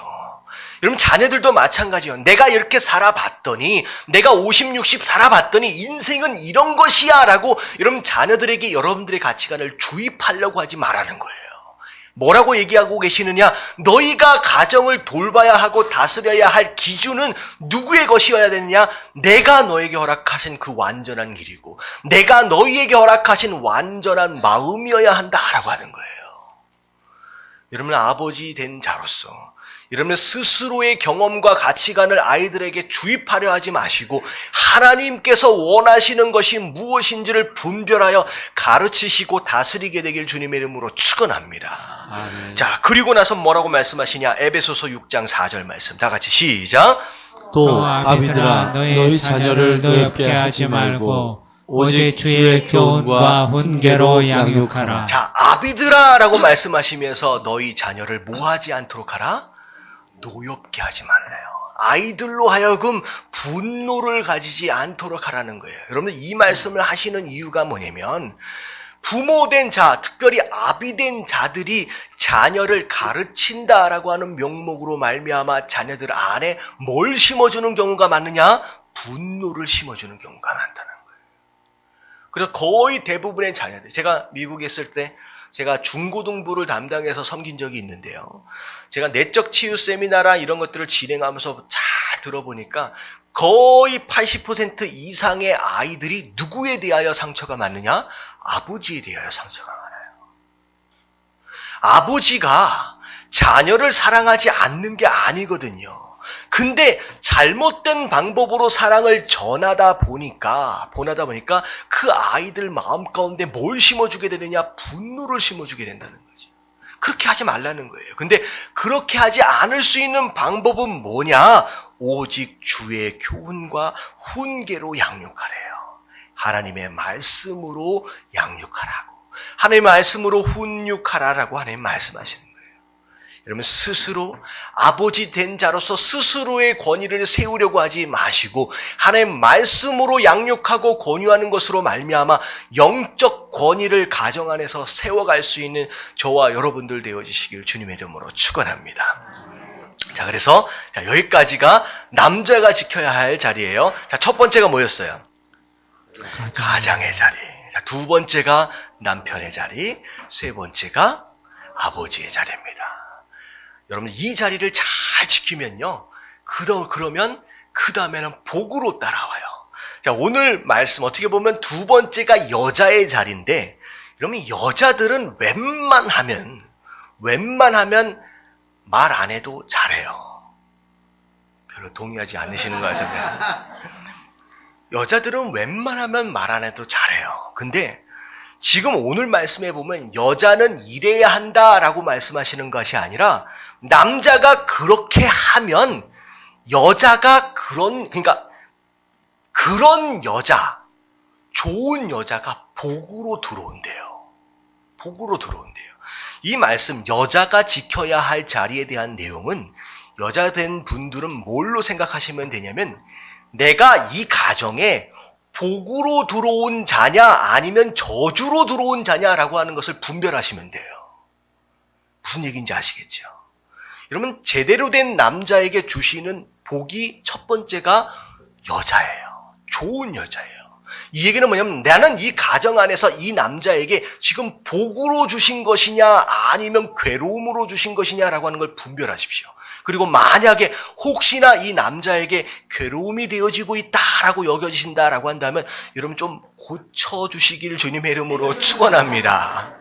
여러분 자녀들도 마찬가지예요. 내가 이렇게 살아봤더니, 내가 50, 60 살아봤더니 인생은 이런 것이야 라고 여러분 자녀들에게 여러분들의 가치관을 주입하려고 하지 말라는 거예요. 뭐라고 얘기하고 계시느냐? 너희가 가정을 돌봐야 하고 다스려야 할 기준은 누구의 것이어야 되느냐? 내가 너에게 허락하신 그 완전한 길이고 내가 너희에게 허락하신 완전한 마음이어야 한다라고 하는 거예요. 여러분 아버지 된 자로서 여러분 스스로의 경험과 가치관을 아이들에게 주입하려 하지 마시고 하나님께서 원하시는 것이 무엇인지를 분별하여 가르치시고 다스리게 되길 주님의 이름으로 축원합니다. 아멘. 자, 그리고 나서 뭐라고 말씀하시냐? 에베소서 6장 4절 말씀 다 같이 시작. 또 아비들아 너희 자녀를 노엽게 하지 말고 오직 주의 교훈과 훈계로 양육하라. 자, 아비들아 라고 말씀하시면서 너희 자녀를 뭐하지 않도록 하라? 노엽게 하지 말래요. 아이들로 하여금 분노를 가지지 않도록 하라는 거예요. 여러분 이 말씀을 하시는 이유가 뭐냐면 부모된 자, 특별히 아비된 자들이 자녀를 가르친다라고 하는 명목으로 말미암아 자녀들 안에 뭘 심어주는 경우가 많느냐? 분노를 심어주는 경우가 많다는 거예요. 그래서 거의 대부분의 자녀들, 제가 미국에 있을 때 제가 중고등부를 담당해서 섬긴 적이 있는데요. 제가 내적 치유 세미나나 이런 것들을 진행하면서 잘 들어보니까 거의 80% 이상의 아이들이 누구에 대하여 상처가 많느냐? 아버지에 대하여 상처가 많아요. 아버지가 자녀를 사랑하지 않는 게 아니거든요. 근데 잘못된 방법으로 사랑을 전하다 보니까 그 아이들 마음 가운데 뭘 심어주게 되느냐? 분노를 심어주게 된다는 거죠. 그렇게 하지 말라는 거예요. 근데 그렇게 하지 않을 수 있는 방법은 뭐냐? 오직 주의 교훈과 훈계로 양육하래요. 하나님의 말씀으로 양육하라고. 하나님의 말씀으로 훈육하라라고 하나님 말씀하시는 거예요. 여러분 스스로 아버지 된 자로서 스스로의 권위를 세우려고 하지 마시고 하나님의 말씀으로 양육하고 권유하는 것으로 말미암아 영적 권위를 가정 안에서 세워갈 수 있는 저와 여러분들 되어주시길 주님의 이름으로 축원합니다. 자, 그래서 여기까지가 남자가 지켜야 할 자리예요. 자, 첫 번째가 뭐였어요? 가장의 자리. 자, 두 번째가 남편의 자리. 세 번째가 아버지의 자리입니다. 여러분 이 자리를 잘 지키면요. 그러면 그 다음에는 복으로 따라와요. 자, 오늘 말씀 어떻게 보면 두 번째가 여자의 자리인데 여러분 여자들은 웬만하면 말 안 해도 잘해요. 별로 동의하지 않으시는 것 같은데. 여자들은 웬만하면 말 안 해도 잘해요. 근데 지금 오늘 말씀해 보면 여자는 이래야 한다라고 말씀하시는 것이 아니라 남자가 그렇게 하면 여자가 그러니까 그런 여자, 좋은 여자가 복으로 들어온대요. 복으로 들어온대요. 이 말씀 여자가 지켜야 할 자리에 대한 내용은 여자 된 분들은 뭘로 생각하시면 되냐면 내가 이 가정에 복으로 들어온 자냐 아니면 저주로 들어온 자냐라고 하는 것을 분별하시면 돼요. 무슨 얘기인지 아시겠죠? 여러분 제대로 된 남자에게 주시는 복이 첫 번째가 여자예요. 좋은 여자예요. 이 얘기는 뭐냐면 나는 이 가정 안에서 이 남자에게 지금 복으로 주신 것이냐 아니면 괴로움으로 주신 것이냐라고 하는 걸 분별하십시오. 그리고 만약에 혹시나 이 남자에게 괴로움이 되어지고 있다라고 여겨지신다라고 한다면 여러분 좀 고쳐주시길 주님의 이름으로 축원합니다.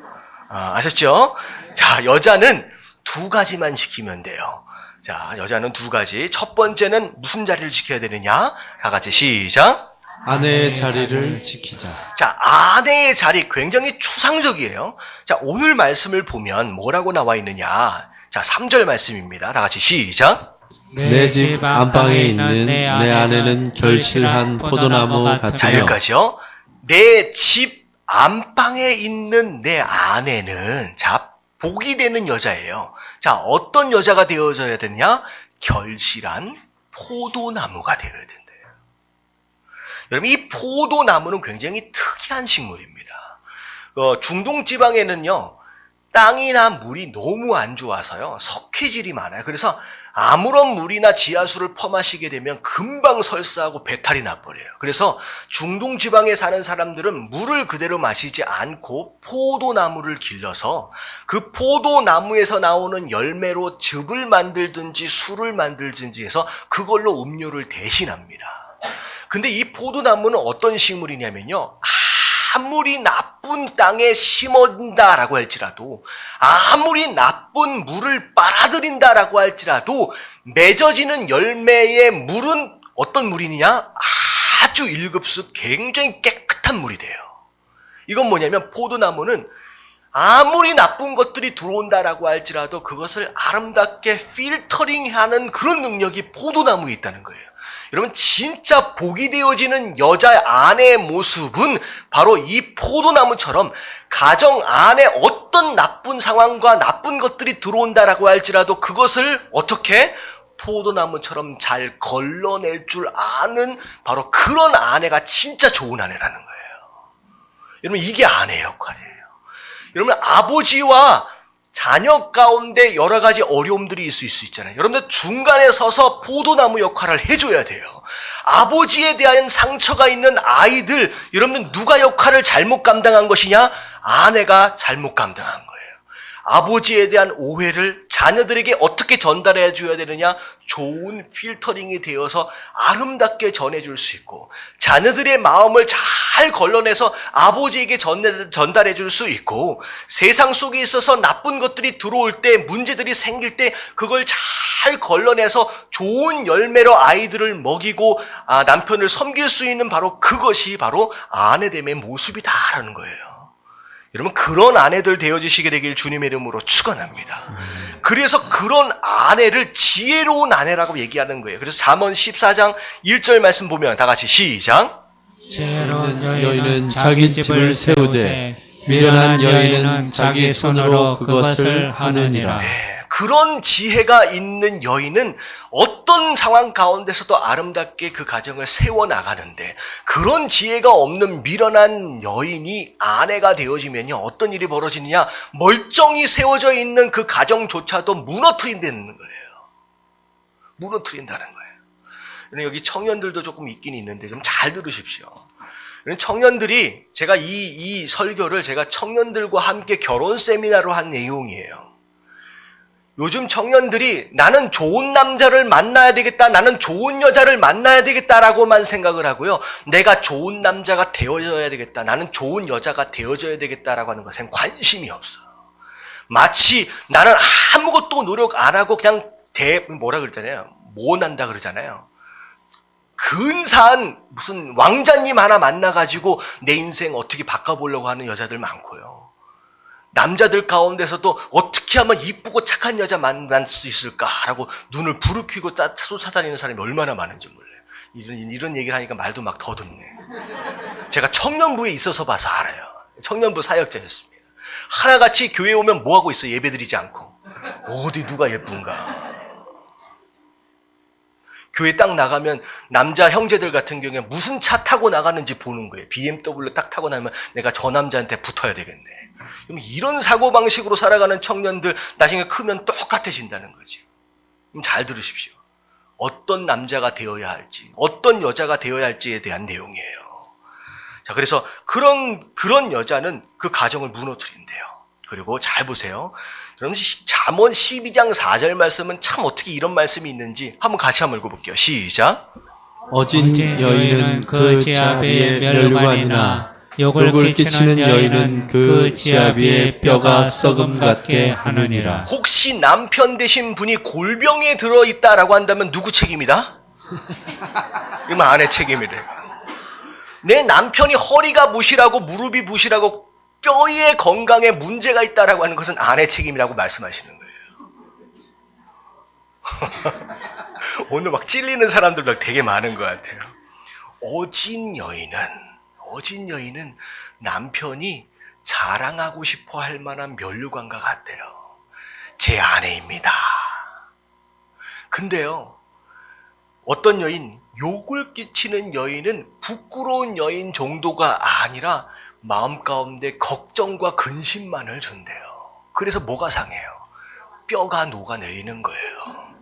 아셨죠? 자, 여자는 두 가지만 지키면 돼요. 자, 여자는 두 가지. 첫 번째는 무슨 자리를 지켜야 되느냐? 다 같이 시작. 아내의 자리를 지키자. 자, 아내의 자리 굉장히 추상적이에요. 자, 오늘 말씀을 보면 뭐라고 나와 있느냐? 자, 3절 말씀입니다. 다 같이 시작. 내 집 안방에 있는 내 아내는 결실한 포도나무 같으며. 자, 여기까지요. 내 집 안방에 있는 내 아내는 자, 복이 되는 여자예요. 자, 어떤 여자가 되어져야 되냐? 결실한 포도나무가 되어야 된대요. 여러분, 이 포도나무는 굉장히 특이한 식물입니다. 중동 지방에는요, 땅이나 물이 너무 안 좋아서요, 석회질이 많아요. 그래서 아무런 물이나 지하수를 퍼마시게 되면 금방 설사하고 배탈이 나버려요. 그래서 중동 지방에 사는 사람들은 물을 그대로 마시지 않고 포도나무를 길러서 그 포도나무에서 나오는 열매로 즙을 만들든지 술을 만들든지 해서 그걸로 음료를 대신합니다. 근데 이 포도나무는 어떤 식물이냐면요, 아무리 나쁜 땅에 심어진다라고 할지라도, 아무리 나쁜 물을 빨아들인다라고 할지라도 맺어지는 열매의 물은 어떤 물이냐? 아주 1급수 굉장히 깨끗한 물이 돼요. 이건 뭐냐면 포도나무는 아무리 나쁜 것들이 들어온다라고 할지라도 그것을 아름답게 필터링하는 그런 능력이 포도나무에 있다는 거예요. 여러분, 진짜 복이 되어지는 여자 아내의 모습은 바로 이 포도나무처럼 가정 안에 어떤 나쁜 상황과 나쁜 것들이 들어온다라고 할지라도 그것을 어떻게 포도나무처럼 잘 걸러낼 줄 아는 바로 그런 아내가 진짜 좋은 아내라는 거예요. 여러분, 이게 아내의 역할이에요. 여러분, 아버지와 자녀 가운데 여러 가지 어려움들이 있을 수 있잖아요. 여러분들 중간에 서서 포도나무 역할을 해줘야 돼요. 아버지에 대한 상처가 있는 아이들, 여러분들 누가 역할을 잘못 감당한 것이냐? 아내가 잘못 감당한 거예요. 아버지에 대한 오해를 자녀들에게 어떻게 전달해 줘야 되느냐? 좋은 필터링이 되어서 아름답게 전해줄 수 있고, 자녀들의 마음을 잘 걸러내서 아버지에게 전달해 줄 수 있고, 세상 속에 있어서 나쁜 것들이 들어올 때, 문제들이 생길 때 그걸 잘 걸러내서 좋은 열매로 아이들을 먹이고 남편을 섬길 수 있는 바로 그것이 바로 아내됨의 모습이다라는 거예요. 여러분, 그런 아내들 되어주시게 되길 주님의 이름으로 축원합니다. 그래서 그런 아내를 지혜로운 아내라고 얘기하는 거예요. 그래서 잠언 14장 1절 말씀 보면 다 같이 시작. 지혜로운 여인은 자기 집을 세우되 미련한 여인은 자기 손으로 그것을 하느니라. 그런 지혜가 있는 여인은 어떤 상황 가운데서도 아름답게 그 가정을 세워나가는데, 그런 지혜가 없는 미련한 여인이 아내가 되어지면요, 어떤 일이 벌어지느냐, 멀쩡히 세워져 있는 그 가정조차도 무너뜨린다는 거예요. 무너뜨린다는 거예요. 여기 청년들도 조금 있긴 있는데 좀 잘 들으십시오. 청년들이, 제가 이 설교를 제가 청년들과 함께 결혼 세미나로 한 내용이에요. 요즘 청년들이 나는 좋은 남자를 만나야 되겠다, 나는 좋은 여자를 만나야 되겠다라고만 생각을 하고요, 내가 좋은 남자가 되어져야 되겠다, 나는 좋은 여자가 되어져야 되겠다라고 하는 것엔 관심이 없어요. 마치 나는 아무것도 노력 안 하고 그냥 뭐라 그러잖아요, 모난다 그러잖아요. 근사한 무슨 왕자님 하나 만나가지고 내 인생 어떻게 바꿔보려고 하는 여자들 많고요. 남자들 가운데서도 어떻게 하면 이쁘고 착한 여자 만날 수 있을까라고 눈을 부르키고 쫓아다니는 사람이 얼마나 많은지 몰라요. 이런 얘기를 하니까 말도 막 더듬네. 제가 청년부에 있어서 봐서 알아요. 청년부 사역자였습니다. 하나같이 교회에 오면 뭐하고 있어? 예배드리지 않고. 어디 누가 예쁜가. 교회 딱 나가면 남자 형제들 같은 경우에 무슨 차 타고 나가는지 보는 거예요. BMW 딱 타고 나면 내가 저 남자한테 붙어야 되겠네. 그럼 이런 사고방식으로 살아가는 청년들 나중에 크면 똑같아진다는 거죠. 그럼 잘 들으십시오. 어떤 남자가 되어야 할지, 어떤 여자가 되어야 할지에 대한 내용이에요. 자, 그래서 그런 여자는 그 가정을 무너뜨린대요. 그리고 잘 보세요. 그럼 잠언 12장 4절 말씀은 참 어떻게 이런 말씀이 있는지 한번 같이 한번 읽어볼게요. 시작. 어진 여인은 그 지아비의 멸관이나 욕을 끼치는 여인은 그 지아비의 뼈가 썩음 같게 하느니라. 혹시 남편 되신 분이 골병에 들어있다라고 한다면 누구 책임이다? 이건 아내 책임이래요. 내 남편이 허리가 부실하고 무릎이 부실하고 뼈의 건강에 문제가 있다라고 하는 것은 아내 책임이라고 말씀하시는 거예요. 오늘 막 찔리는 사람들 막 되게 많은 것 같아요. 어진 여인은 남편이 자랑하고 싶어 할 만한 면류관과 같대요. 제 아내입니다. 근데요, 어떤 여인, 욕을 끼치는 여인은 부끄러운 여인 정도가 아니라 마음 가운데 걱정과 근심만을 준대요. 그래서 뭐가 상해요? 뼈가 녹아내리는 거예요.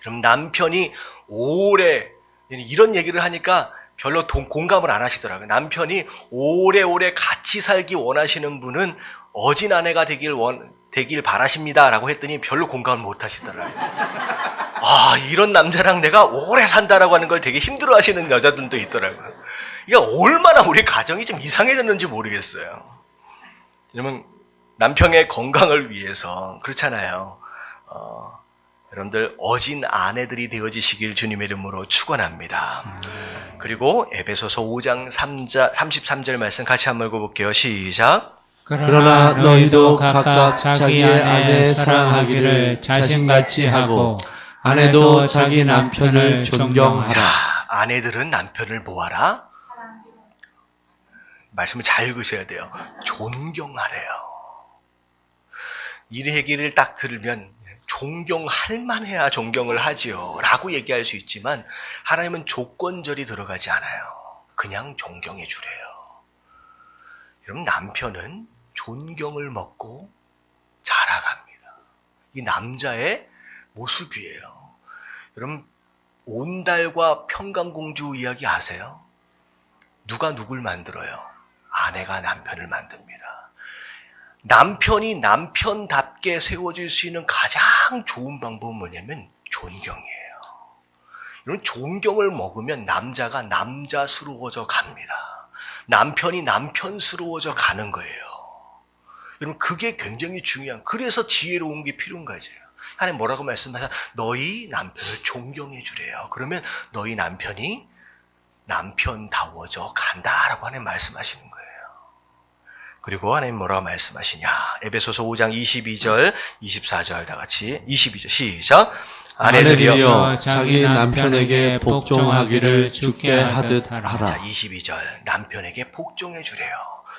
그럼 남편이 오래, 이런 얘기를 하니까 별로 공감을 안 하시더라고요. 남편이 오래오래 같이 살기 원하시는 분은 어진 아내가 되길 바라십니다라고 했더니 별로 공감을 못 하시더라고요. 아, 이런 남자랑 내가 오래 산다라고 하는 걸 되게 힘들어 하시는 여자들도 있더라고요. 이게 얼마나 우리 가정이 좀 이상해졌는지 모르겠어요. 여러분, 남편의 건강을 위해서, 그렇잖아요. 여러분들, 어진 아내들이 되어지시길 주님의 이름으로 축원합니다. 그리고 에베소서 5장 33절 말씀 같이 한번 읽어볼게요. 시작. 그러나 너희도 각각 자기의 아내 사랑하기를 자신같이 하고 아내도 자기 남편을 존경하라. 자, 아내들은 남편을 뭐하라? 말씀을 잘 읽으셔야 돼요. 존경하래요. 이 얘기를 딱 들으면 존경할 만해야 존경을 하지요 라고 얘기할 수 있지만, 하나님은 조건절이 들어가지 않아요. 그냥 존경해 주래요. 여러분, 남편은 존경을 먹고 자라갑니다. 이 남자의 모습이에요. 여러분, 온달과 평강공주 이야기 아세요? 누가 누굴 만들어요? 아내가 남편을 만듭니다. 남편이 남편답게 세워질 수 있는 가장 좋은 방법은 뭐냐면 존경이에요. 이런 존경을 먹으면 남자가 남자스러워져 갑니다. 남편이 남편스러워져 가는 거예요. 여러분, 그게 굉장히 중요한, 그래서 지혜로운 게 필요한 거죠. 하나님 뭐라고 말씀하세요? 너희 남편을 존경해 주래요. 그러면 너희 남편이 남편다워져 간다라고 하나님 말씀하시는 거예요. 그리고 하나님 뭐라고 말씀하시냐? 에베소서 5장 22절, 24절 다 같이 22절 시작. 아내들이여 자기 남편에게 복종하기를 주께 하듯 하라. 자, 22절 남편에게 복종해 주래요.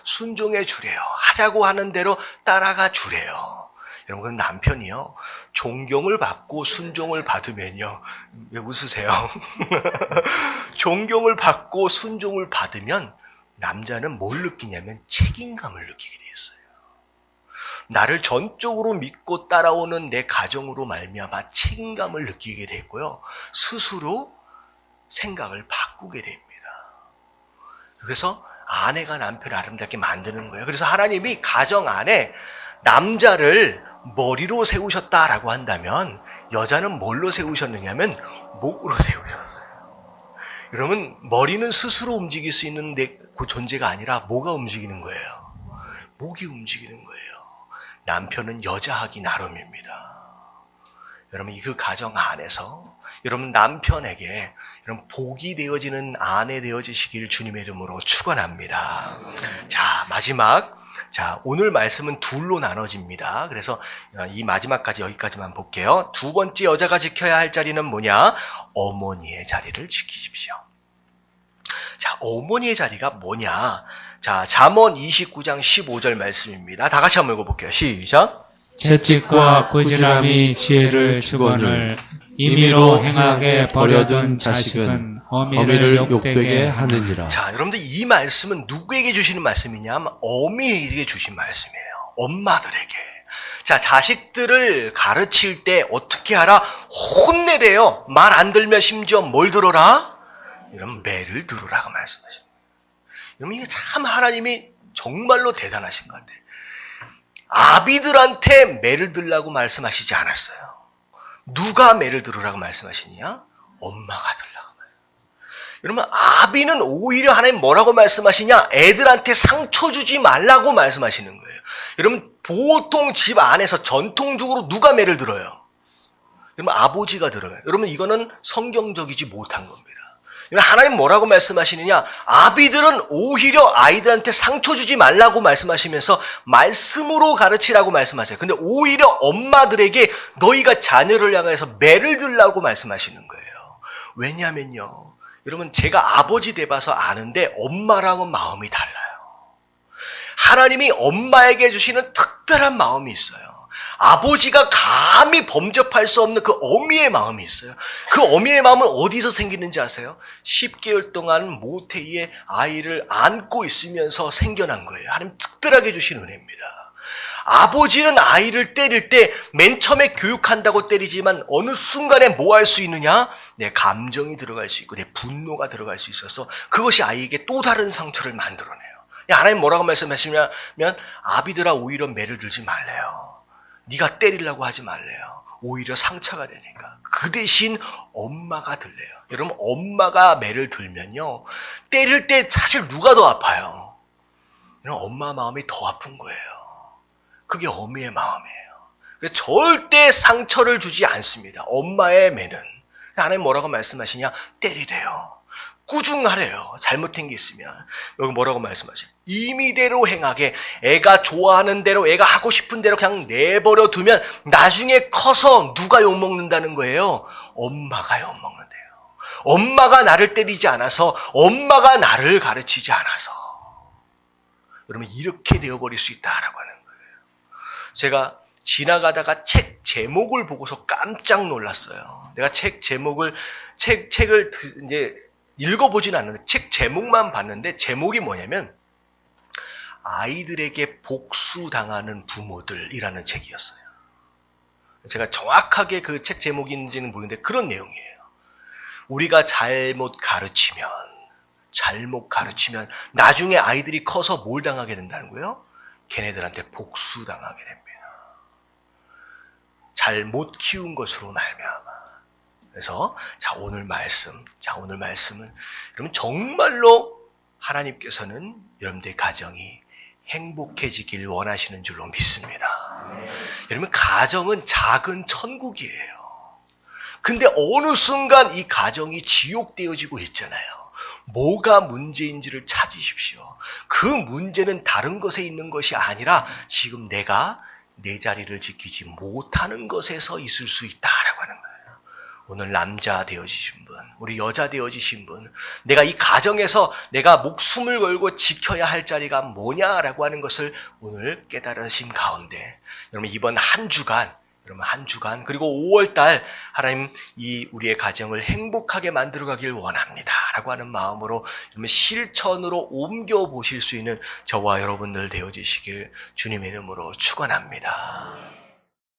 순종해 주래요. 하자고 하는 대로 따라가 주래요. 여러분, 그럼 남편이요, 존경을 받고 순종을 받으면요, 왜 웃으세요? 존경을 받고 순종을 받으면 남자는 뭘 느끼냐면 책임감을 느끼게 돼 있어요. 나를 전적으로 믿고 따라오는 내 가정으로 말미암아 책임감을 느끼게 됐고요, 스스로 생각을 바꾸게 됩니다. 그래서 아내가 남편을 아름답게 만드는 거예요. 그래서 하나님이 가정 안에 남자를 머리로 세우셨다라고 한다면 여자는 뭘로 세우셨느냐면 목으로 세우셨어요. 여러분, 머리는 스스로 움직일 수 있는 그 존재가 아니라 뭐가 움직이는 거예요? 목이 움직이는 거예요. 남편은 여자하기 나름입니다. 여러분, 그 가정 안에서 여러분 남편에게 여러분 복이 되어지는 아내 되어지시길 주님의 이름으로 축원합니다. 자, 마지막, 자, 오늘 말씀은 둘로 나눠집니다. 그래서 이 마지막까지 여기까지만 볼게요. 두 번째 여자가 지켜야 할 자리는 뭐냐? 어머니의 자리를 지키십시오. 자, 어머니의 자리가 뭐냐? 자, 잠언 29장 15절 말씀입니다. 다 같이 한번 읽어볼게요. 시작. 채찍과 꾸지람이 지혜를 주거늘 임의로 행하게 버려둔 자식은 어미를 욕되게 하느니라. 자, 여러분들 이 말씀은 누구에게 주시는 말씀이냐면 어미에게 주신 말씀이에요. 엄마들에게. 자, 자식들을 가르칠 때 어떻게 하라? 혼내래요. 말 안 들면 심지어 뭘 들어라? 이런 매를 들으라고 말씀하십니다. 여러분, 이게 참 하나님이 정말로 대단하신 것 같아요. 아비들한테 매를 들라고 말씀하시지 않았어요. 누가 매를 들으라고 말씀하시냐? 엄마가 들라고 말해요. 여러분, 아비는 오히려 하나님 뭐라고 말씀하시냐? 애들한테 상처 주지 말라고 말씀하시는 거예요. 여러분, 보통 집 안에서 전통적으로 누가 매를 들어요? 여러분, 아버지가 들어요. 여러분, 이거는 성경적이지 못한 겁니다. 하나님 뭐라고 말씀하시느냐? 아비들은 오히려 아이들한테 상처 주지 말라고 말씀하시면서 말씀으로 가르치라고 말씀하세요. 근데 오히려 엄마들에게 너희가 자녀를 향해서 매를 들라고 말씀하시는 거예요. 왜냐면요, 여러분, 제가 아버지 돼봐서 아는데 엄마랑은 마음이 달라요. 하나님이 엄마에게 주시는 특별한 마음이 있어요. 아버지가 감히 범접할 수 없는 그 어미의 마음이 있어요. 그 어미의 마음은 어디서 생기는지 아세요? 10개월 동안 모태에 아이를 안고 있으면서 생겨난 거예요. 하나님 특별하게 주신 은혜입니다. 아버지는 아이를 때릴 때 맨 처음에 교육한다고 때리지만 어느 순간에 뭐 할 수 있느냐? 내 감정이 들어갈 수 있고 내 분노가 들어갈 수 있어서 그것이 아이에게 또 다른 상처를 만들어내요. 하나님 뭐라고 말씀하시냐면 아비들아, 오히려 매를 들지 말래요. 네가 때리려고 하지 말래요. 오히려 상처가 되니까. 그 대신 엄마가 들래요. 여러분, 엄마가 매를 들면요, 때릴 때 사실 누가 더 아파요? 여러분, 엄마 마음이 더 아픈 거예요. 그게 어미의 마음이에요. 그래서 절대 상처를 주지 않습니다. 엄마의 매는. 하나님 뭐라고 말씀하시냐? 때리래요. 꾸중하래요. 잘못된 게 있으면. 여기 뭐라고 말씀하세요? 임의대로 행하게, 애가 좋아하는 대로, 애가 하고 싶은 대로 그냥 내버려 두면 나중에 커서 누가 욕먹는다는 거예요? 엄마가 욕먹는데요. 엄마가 나를 때리지 않아서, 엄마가 나를 가르치지 않아서. 여러분, 이렇게 되어버릴 수 있다라고 하는 거예요. 제가 지나가다가 책 제목을 보고서 깜짝 놀랐어요. 내가 책을 이제 읽어보진 않는데 책 제목만 봤는데, 제목이 뭐냐면 아이들에게 복수당하는 부모들이라는 책이었어요. 제가 정확하게 그 책 제목이 있는지는 모르는데 그런 내용이에요. 우리가 잘못 가르치면 나중에 아이들이 커서 뭘 당하게 된다는 거예요? 걔네들한테 복수당하게 됩니다. 잘못 키운 것으로 말미암아. 그래서 오늘 말씀은 여러분, 정말로 하나님께서는 여러분들의 가정이 행복해지길 원하시는 줄로 믿습니다. 여러분, 가정은 작은 천국이에요. 근데 어느 순간 이 가정이 지옥되어지고 있잖아요. 뭐가 문제인지를 찾으십시오. 그 문제는 다른 것에 있는 것이 아니라 지금 내가 내 자리를 지키지 못하는 것에서 있을 수 있다라고 하는 거예요. 오늘 남자 되어지신 분, 우리 여자 되어지신 분, 내가 이 가정에서 내가 목숨을 걸고 지켜야 할 자리가 뭐냐라고 하는 것을 오늘 깨달으신 가운데, 여러분 이번 한 주간 그리고 5월달 하나님 이 우리의 가정을 행복하게 만들어가길 원합니다 라고 하는 마음으로 여러분 실천으로 옮겨보실 수 있는 저와 여러분들 되어지시길 주님의 이름으로 축원합니다.